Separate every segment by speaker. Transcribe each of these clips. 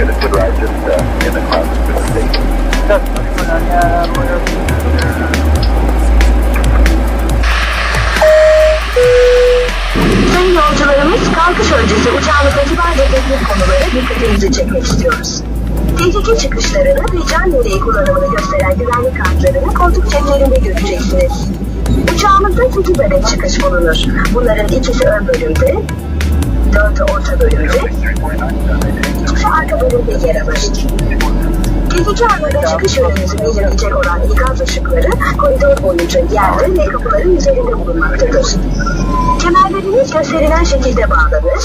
Speaker 1: gonna sit right just in the cloud for the station.
Speaker 2: Sayın yolcularımız, kalkış öncesi uçağımızdaki bazı teknik konulara dikkatinizi çekmek istiyoruz. Tehlike çıkışlarını ve can yeleği kullanımını gösteren güvenlik kartlarını koltuk ceplerinde göreceksiniz. Uçağımızda 8 adet çıkış bulunur. Bunların ikisi ön bölümde, 4'ü orta bölümde, 2'si arka bölümde yer alır. Tehlike anında çıkış yönünüzü belirleyecek olan ikaz ışıkları koridor boyunca yerde ve kapıların üzerinde bulunmaktadır. Kemerleriniz gösterilen şekilde bağlanır,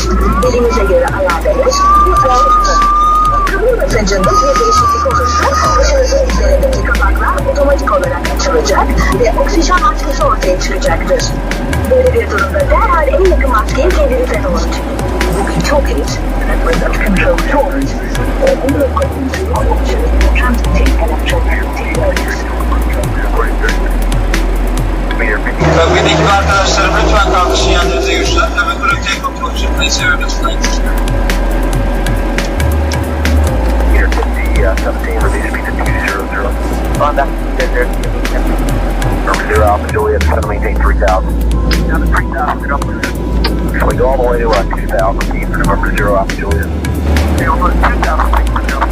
Speaker 2: elinize göre ayarlanır ve açılır. Kabin basıncında bir değişiklik olursa başınızın üzerindeki kapaklar otomatik olarak açılacak ve oksijen maskesi ortaya çıkacaktır. Böyle bir durumda derhal en yakın maskeyi kendinize doğru çekin. Tokens and remote control doors or all equipment or options transmitting electromagnetic waves.
Speaker 3: Kabindeki arkadaşlarım lütfen kalkışın yerlerinize geçsinler. Hemen kırık tek kontrol için neyse lütfen.
Speaker 1: Here 50, 17, release speed to 200. On that, there. Number 0 Alpha Juliet, try to maintain 3000. Down to 3000, so we go all the way to 2000 feet for November 0 Alpha Juliet. Okay, we'll put 2000 feet for Delta.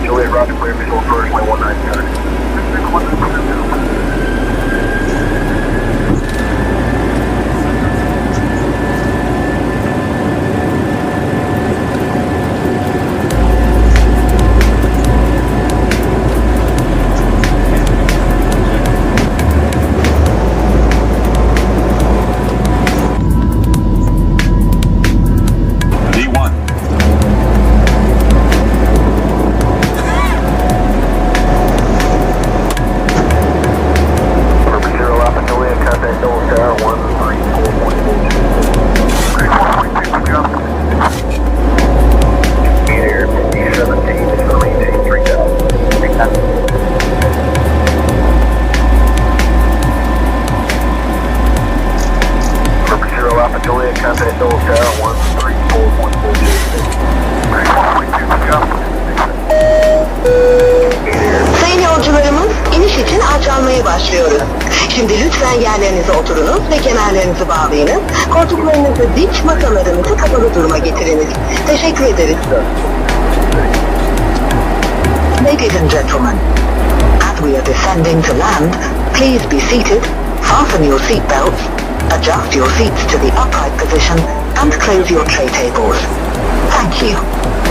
Speaker 1: Juliet, Roger, clear visual first, 197.
Speaker 2: Sayın yolcularımız, iniş için alçalmaya başlıyoruz. Şimdi lütfen yerlerinize oturunuz ve kemerlerinizi bağlayınız. Koltuklarınızı dik, masalarınızı kapalı duruma getiriniz. Teşekkür ederiz. Ladies and gentlemen, as we are descending to land, please be seated, fasten your seat belts, adjust your seats to the upright position, and close your tray tables. Thank you.